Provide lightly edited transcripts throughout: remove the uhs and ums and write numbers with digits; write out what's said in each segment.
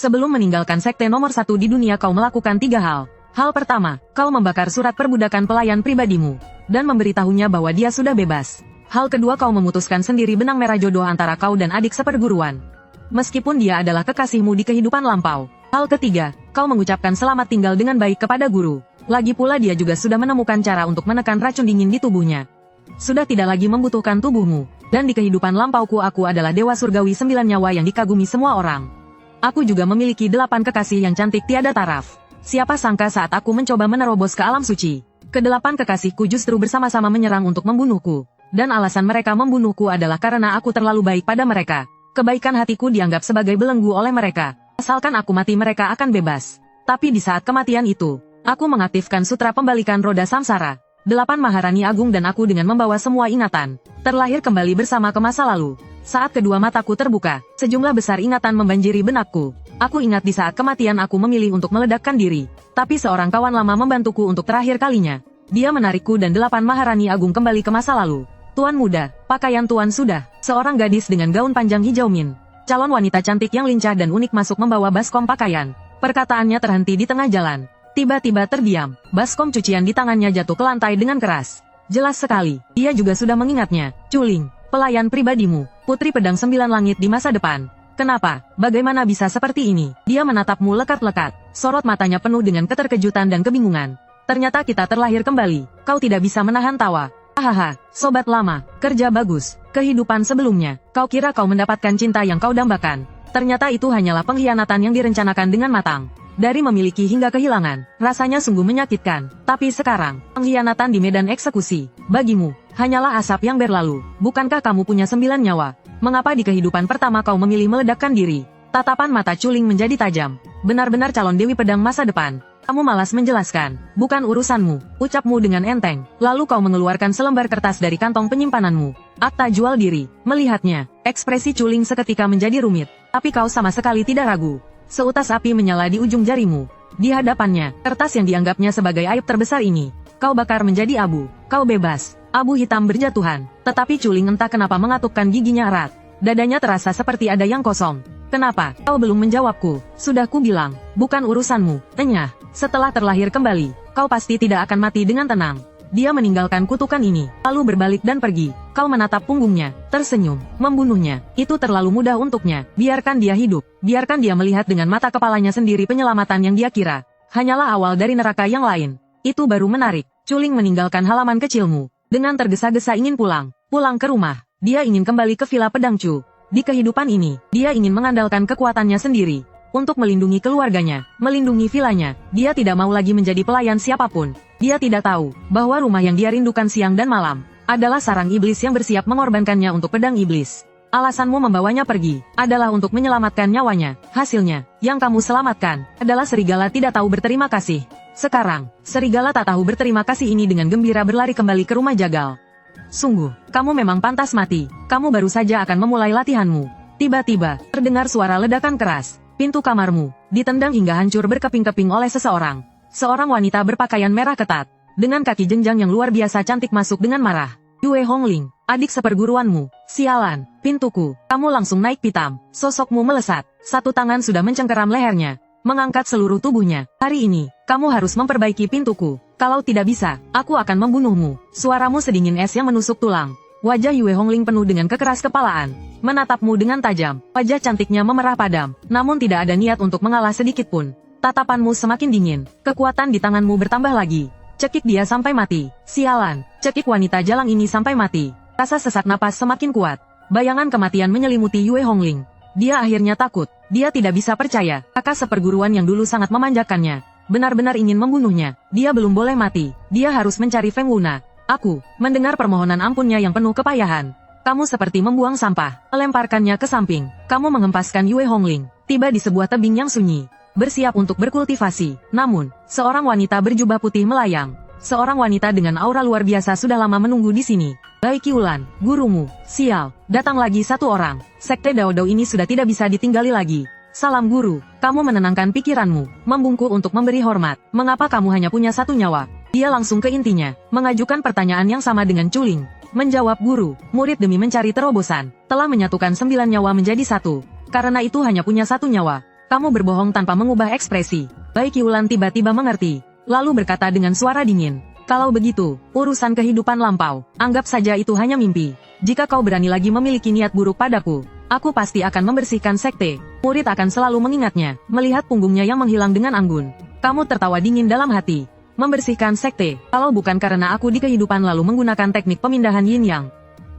Sebelum meninggalkan sekte nomor 1 di dunia kau melakukan 3 hal. Hal pertama, kau membakar surat perbudakan pelayan pribadimu, dan memberitahunya bahwa dia sudah bebas. Hal kedua, kau memutuskan sendiri benang merah jodoh antara kau dan adik seperguruan. Meskipun dia adalah kekasihmu di kehidupan lampau. Hal ketiga, kau mengucapkan selamat tinggal dengan baik kepada guru. Lagi pula dia juga sudah menemukan cara untuk menekan racun dingin di tubuhnya. Sudah tidak lagi membutuhkan tubuhmu. Dan di kehidupan lampauku aku adalah dewa surgawi 9 nyawa yang dikagumi semua orang. Aku juga memiliki 8 kekasih yang cantik tiada taraf. Siapa sangka saat aku mencoba menerobos ke alam suci, ke-8 kekasihku justru bersama-sama menyerang untuk membunuhku. Dan alasan mereka membunuhku adalah karena aku terlalu baik pada mereka. Kebaikan hatiku dianggap sebagai belenggu oleh mereka. Asalkan aku mati mereka akan bebas. Tapi di saat kematian itu, aku mengaktifkan sutra pembalikan roda samsara. 8 Maharani Agung dan aku dengan membawa semua ingatan, terlahir kembali bersama ke masa lalu. Saat kedua mataku terbuka, sejumlah besar ingatan membanjiri benakku. Aku ingat di saat kematian aku memilih untuk meledakkan diri. Tapi seorang kawan lama membantuku untuk terakhir kalinya. Dia menarikku dan 8 Maharani Agung kembali ke masa lalu. Tuan muda, pakaian tuan sudah. Seorang gadis dengan gaun panjang hijau min. Calon wanita cantik yang lincah dan unik masuk membawa baskom pakaian. Perkataannya terhenti di tengah jalan. Tiba-tiba terdiam. Baskom cucian di tangannya jatuh ke lantai dengan keras. Jelas sekali, dia juga sudah mengingatnya. Culing, pelayan pribadimu, putri pedang 9 langit di masa depan. Kenapa? Bagaimana bisa seperti ini? Dia menatapmu lekat-lekat. Sorot matanya penuh dengan keterkejutan dan kebingungan. Ternyata kita terlahir kembali. Kau tidak bisa menahan tawa. Hahaha, sobat lama, kerja bagus. Kehidupan sebelumnya, kau kira kau mendapatkan cinta yang kau dambakan. Ternyata itu hanyalah pengkhianatan yang direncanakan dengan matang. Dari memiliki hingga kehilangan, rasanya sungguh menyakitkan. Tapi sekarang, pengkhianatan di medan eksekusi, bagimu, hanyalah asap yang berlalu. Bukankah kamu punya 9 nyawa? Mengapa di kehidupan pertama kau memilih meledakkan diri? Tatapan mata Culing menjadi tajam. Benar-benar calon dewi pedang masa depan. Kamu malas menjelaskan, bukan urusanmu, ucapmu dengan enteng. Lalu kau mengeluarkan selembar kertas dari kantong penyimpananmu. Akta jual diri. Melihatnya, ekspresi Culing seketika menjadi rumit. Tapi kau sama sekali tidak ragu. Seutas api menyala di ujung jarimu. Di hadapannya, kertas yang dianggapnya sebagai aib terbesar ini, kau bakar menjadi abu. Kau bebas. Abu hitam berjatuhan. Tetapi Culing entah kenapa mengatupkan giginya erat. Dadanya terasa seperti ada yang kosong. Kenapa? Kau belum menjawabku. Sudah ku bilang, bukan urusanmu. Enyah. Setelah terlahir kembali, kau pasti tidak akan mati dengan tenang. Dia meninggalkan kutukan ini, lalu berbalik dan pergi. Kau menatap punggungnya, tersenyum, membunuhnya. Itu terlalu mudah untuknya. Biarkan dia hidup. Biarkan dia melihat dengan mata kepalanya sendiri penyelamatan yang dia kira hanyalah awal dari neraka yang lain. Itu baru menarik. Culing meninggalkan halaman kecilmu. Dengan tergesa-gesa ingin pulang ke rumah. Dia ingin kembali ke Villa Pedangcu. Di kehidupan ini, dia ingin mengandalkan kekuatannya sendiri. Untuk melindungi keluarganya, melindungi vilanya, dia tidak mau lagi menjadi pelayan siapapun. Dia tidak tahu bahwa rumah yang dia rindukan siang dan malam adalah sarang iblis yang bersiap mengorbankannya untuk pedang iblis. Alasanmu membawanya pergi adalah untuk menyelamatkan nyawanya. Hasilnya, yang kamu selamatkan adalah serigala tidak tahu berterima kasih. Sekarang, serigala tak tahu berterima kasih ini dengan gembira berlari kembali ke rumah jagal. Sungguh, kamu memang pantas mati. Kamu baru saja akan memulai latihanmu. Tiba-tiba, terdengar suara ledakan keras. Pintu kamarmu ditendang hingga hancur berkeping-keping oleh seseorang. Seorang wanita berpakaian merah ketat, dengan kaki jenjang yang luar biasa cantik masuk dengan marah. Yue Hongling, adik seperguruanmu. Sialan, pintuku. Kamu langsung naik pitam. Sosokmu melesat. Satu tangan sudah mencengkeram lehernya, mengangkat seluruh tubuhnya. Hari ini, kamu harus memperbaiki pintuku. Kalau tidak bisa, aku akan membunuhmu. Suaramu sedingin es yang menusuk tulang. Wajah Yue Hongling penuh dengan kekeras kepalaan. Menatapmu dengan tajam. Wajah cantiknya memerah padam. Namun tidak ada niat untuk mengalah sedikit pun. Tatapanmu semakin dingin. Kekuatan di tanganmu bertambah lagi. Cekik dia sampai mati. Sialan. Cekik wanita jalang ini sampai mati. Rasa sesak napas semakin kuat. Bayangan kematian menyelimuti Yue Hongling. Dia akhirnya takut. Dia tidak bisa percaya. Kakak seperguruan yang dulu sangat memanjakannya benar-benar ingin membunuhnya. Dia belum boleh mati. Dia harus mencari Feng Wuna. Aku mendengar permohonan ampunnya yang penuh kepayahan. Kamu seperti membuang sampah, melemparkannya ke samping. Kamu mengempaskan Yue Hongling, tiba di sebuah tebing yang sunyi, bersiap untuk berkultivasi. Namun, seorang wanita berjubah putih melayang. Seorang wanita dengan aura luar biasa sudah lama menunggu di sini. Bai Qiulan, gurumu. Sial, datang lagi satu orang. Sekte Dao Dao ini sudah tidak bisa ditinggali lagi. Salam guru, kamu menenangkan pikiranmu, membungkuk untuk memberi hormat. Mengapa kamu hanya punya satu nyawa? Dia langsung ke intinya, mengajukan pertanyaan yang sama dengan Culing. Menjawab guru, murid demi mencari terobosan, telah menyatukan 9 nyawa menjadi 1. Karena itu hanya punya 1 nyawa. Kamu berbohong tanpa mengubah ekspresi. Baik Yulan tiba-tiba mengerti, lalu berkata dengan suara dingin. Kalau begitu, urusan kehidupan lampau, anggap saja itu hanya mimpi. Jika kau berani lagi memiliki niat buruk padaku, aku pasti akan membersihkan sekte. Murid akan selalu mengingatnya, melihat punggungnya yang menghilang dengan anggun. Kamu tertawa dingin dalam hati. Membersihkan sekte, kalau bukan karena aku di kehidupan lalu menggunakan teknik pemindahan yin yang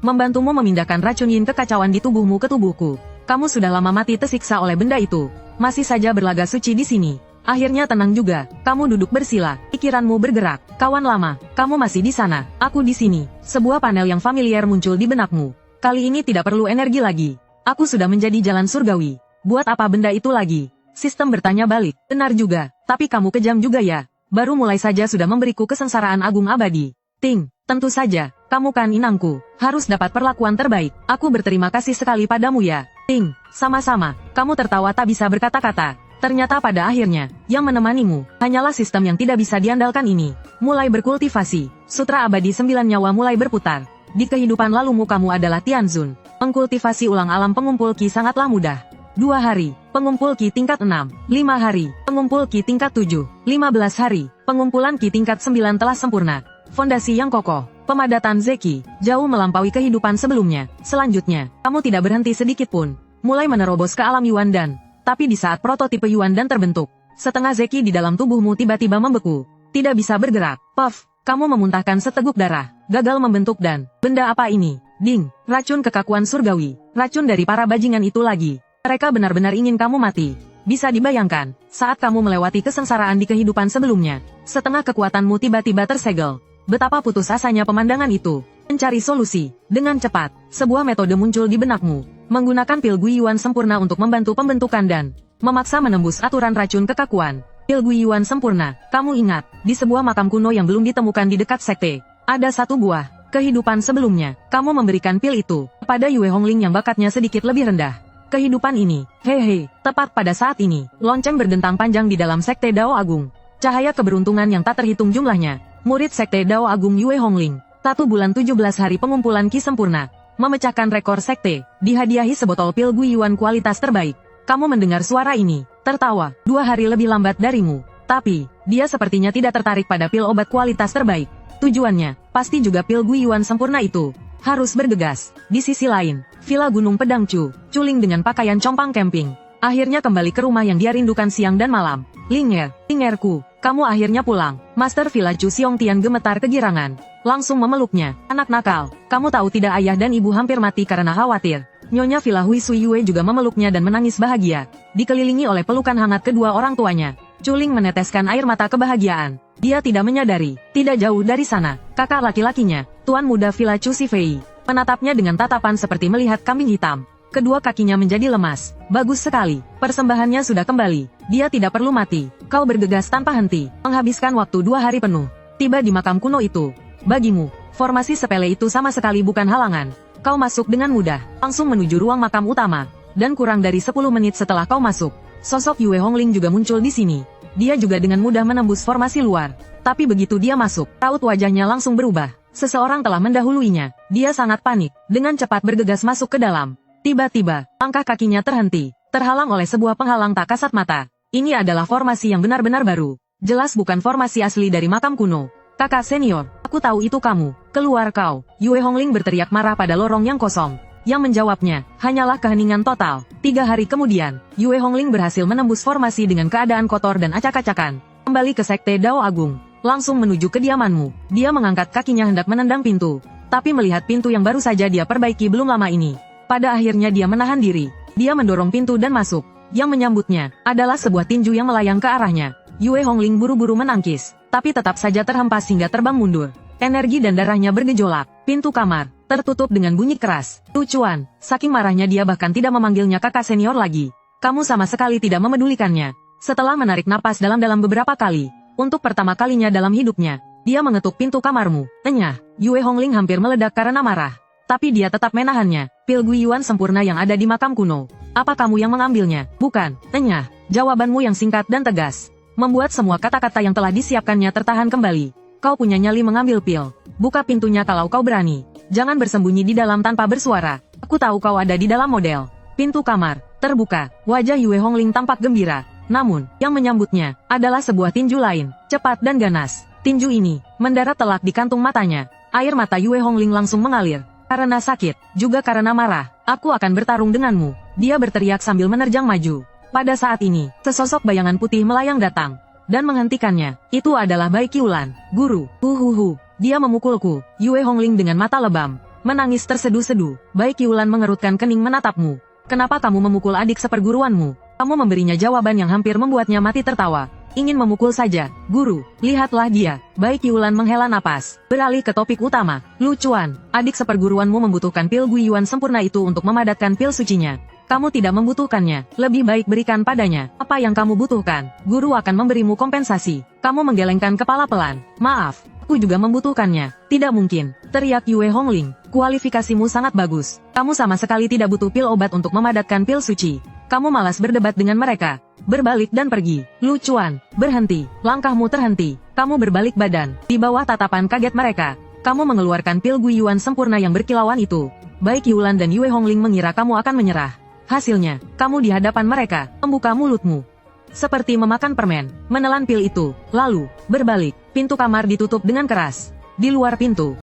membantumu memindahkan racun yin kekacauan di tubuhmu ke tubuhku. Kamu sudah lama mati tersiksa oleh benda itu. Masih saja berlaga suci di sini. Akhirnya tenang juga, kamu duduk bersila, pikiranmu bergerak. Kawan lama, kamu masih di sana, aku di sini. Sebuah panel yang familiar muncul di benakmu. Kali ini tidak perlu energi lagi. Aku sudah menjadi jalan surgawi. Buat apa benda itu lagi? Sistem bertanya balik. Benar juga, tapi kamu kejam juga ya. Baru mulai saja sudah memberiku kesengsaraan agung abadi. Ting, tentu saja, kamu kan inangku. Harus dapat perlakuan terbaik. Aku berterima kasih sekali padamu ya. Ting, sama-sama, kamu tertawa tak bisa berkata-kata. Ternyata pada akhirnya, yang menemanimu, hanyalah sistem yang tidak bisa diandalkan ini. Mulai berkultivasi, sutra abadi 9 nyawa mulai berputar. Di kehidupan lalumu kamu adalah Tianzun. Mengkultivasi ulang alam pengumpul Qi sangatlah mudah. 2 hari, pengumpul Qi tingkat 6. 5 hari, pengumpul Qi tingkat 7. 15 hari, pengumpulan Qi tingkat 9 telah sempurna. Fondasi yang kokoh, pemadatan Zeki, jauh melampaui kehidupan sebelumnya. Selanjutnya, kamu tidak berhenti sedikit pun. Mulai menerobos ke alam Yuan Dan. Tapi di saat prototipe Yuan Dan terbentuk, setengah Zeki di dalam tubuhmu tiba-tiba membeku. Tidak bisa bergerak. Puff, kamu memuntahkan seteguk darah. Gagal membentuk dan, benda apa ini? Ding, racun kekakuan surgawi. Racun dari para bajingan itu lagi. Mereka benar-benar ingin kamu mati. Bisa dibayangkan, saat kamu melewati kesengsaraan di kehidupan sebelumnya, setengah kekuatanmu tiba-tiba tersegel. Betapa putus asanya pemandangan itu. Mencari solusi. Dengan cepat, sebuah metode muncul di benakmu. Menggunakan pil Guiyuan sempurna untuk membantu pembentukan dan memaksa menembus aturan racun kekakuan. Pil Guiyuan sempurna, kamu ingat, di sebuah makam kuno yang belum ditemukan di dekat sekte, ada satu buah. Kehidupan sebelumnya, kamu memberikan pil itu pada Yue Hongling yang bakatnya sedikit lebih rendah. Kehidupan ini, hehe, tepat pada saat ini, lonceng berdentang panjang di dalam sekte Dao Agung. Cahaya keberuntungan yang tak terhitung jumlahnya. Murid sekte Dao Agung Yue Hongling, 1 bulan 17 hari pengumpulan Qi sempurna. Memecahkan rekor sekte, dihadiahi sebotol pil Guiyuan kualitas terbaik. Kamu mendengar suara ini, tertawa, 2 hari lebih lambat darimu. Tapi, dia sepertinya tidak tertarik pada pil obat kualitas terbaik. Tujuannya, pasti juga pil Guiyuan sempurna itu. Harus bergegas. Di sisi lain, Villa Gunung Pedang Culing dengan pakaian compang camping. Akhirnya kembali ke rumah yang dia rindukan siang dan malam. Lingerku, kamu akhirnya pulang. Master Villa Chu Xiongtian gemetar kegirangan. Langsung memeluknya. Anak nakal, kamu tahu tidak ayah dan ibu hampir mati karena khawatir. Nyonya Villa Hui Sui Yue juga memeluknya dan menangis bahagia. Dikelilingi oleh pelukan hangat kedua orang tuanya. Culing meneteskan air mata kebahagiaan. Dia tidak menyadari, tidak jauh dari sana, kakak laki-lakinya, Tuan Muda Villa Chu Sifei, menatapnya dengan tatapan seperti melihat kambing hitam. Kedua kakinya menjadi lemas. Bagus sekali, persembahannya sudah kembali. Dia tidak perlu mati. Kau bergegas tanpa henti, menghabiskan waktu 2 hari penuh. Tiba di makam kuno itu. Bagimu, formasi sepele itu sama sekali bukan halangan. Kau masuk dengan mudah, langsung menuju ruang makam utama. Dan kurang dari 10 menit setelah kau masuk, sosok Yue Hongling juga muncul di sini. Dia juga dengan mudah menembus formasi luar. Tapi begitu dia masuk, raut wajahnya langsung berubah. Seseorang telah mendahuluinya. Dia sangat panik, dengan cepat bergegas masuk ke dalam. Tiba-tiba, langkah kakinya terhenti, terhalang oleh sebuah penghalang tak kasat mata. Ini adalah formasi yang benar-benar baru. Jelas bukan formasi asli dari makam kuno. Kakak senior, aku tahu itu kamu. Keluar kau. Yue Hongling berteriak marah pada lorong yang kosong. Yang menjawabnya, hanyalah keheningan total. 3 hari kemudian, Yue Hongling berhasil menembus formasi dengan keadaan kotor dan acak-acakan. Kembali ke sekte Dao Agung. Langsung menuju kediamanmu. Dia mengangkat kakinya hendak menendang pintu. Tapi melihat pintu yang baru saja dia perbaiki belum lama ini. Pada akhirnya dia menahan diri. Dia mendorong pintu dan masuk. Yang menyambutnya, adalah sebuah tinju yang melayang ke arahnya. Yue Hongling buru-buru menangkis. Tapi tetap saja terhempas hingga terbang mundur. Energi dan darahnya bergejolak. Pintu kamar tertutup dengan bunyi keras. Tucuan, saking marahnya dia bahkan tidak memanggilnya kakak senior lagi. Kamu sama sekali tidak memedulikannya. Setelah menarik napas dalam-dalam beberapa kali, untuk pertama kalinya dalam hidupnya, dia mengetuk pintu kamarmu. Enyah, Yue Hongling hampir meledak karena marah. Tapi dia tetap menahannya. Pil Guiyuan sempurna yang ada di makam kuno. Apa kamu yang mengambilnya? Bukan, enyah. Jawabanmu yang singkat dan tegas membuat semua kata-kata yang telah disiapkannya tertahan kembali. Kau punya nyali mengambil pil. Buka pintunya kalau kau berani. Jangan bersembunyi di dalam tanpa bersuara. Aku tahu kau ada di dalam model. Pintu kamar terbuka. Wajah Yue Hongling tampak gembira. Namun, yang menyambutnya adalah sebuah tinju lain, cepat dan ganas. Tinju ini mendarat telak di kantung matanya. Air mata Yue Hongling langsung mengalir. Karena sakit, juga karena marah, aku akan bertarung denganmu. Dia berteriak sambil menerjang maju. Pada saat ini, sesosok bayangan putih melayang datang dan menghentikannya. Itu adalah Bai Qiulan, guru. Dia memukulku. Yue Hongling dengan mata lebam menangis terseduh-seduh. Bai Qiulan mengerutkan kening menatapmu. Kenapa kamu memukul adik seperguruanmu? Kamu memberinya jawaban yang hampir membuatnya mati tertawa. Ingin memukul saja, guru. Lihatlah dia. Bai Qiulan menghela napas. Beralih ke topik utama. Lu Chuan, adik seperguruanmu membutuhkan pil Guiyuan sempurna itu untuk memadatkan pil sucinya. Kamu tidak membutuhkannya. Lebih baik berikan padanya apa yang kamu butuhkan. Guru akan memberimu kompensasi. Kamu menggelengkan kepala pelan. Maaf, aku juga membutuhkannya. Tidak mungkin, teriak Yue Hongling. Kualifikasimu sangat bagus. Kamu sama sekali tidak butuh pil obat untuk memadatkan pil suci. Kamu malas berdebat dengan mereka. Berbalik dan pergi. Lu Chuan, berhenti. Langkahmu terhenti. Kamu berbalik badan. Di bawah tatapan kaget mereka, kamu mengeluarkan pil Guiyuan sempurna yang berkilauan itu. Bai Qiulan dan Yue Hongling mengira kamu akan menyerah. Hasilnya, kamu di hadapan mereka, membuka mulutmu seperti memakan permen, menelan pil itu, lalu berbalik. Pintu kamar ditutup dengan keras. Di luar pintu,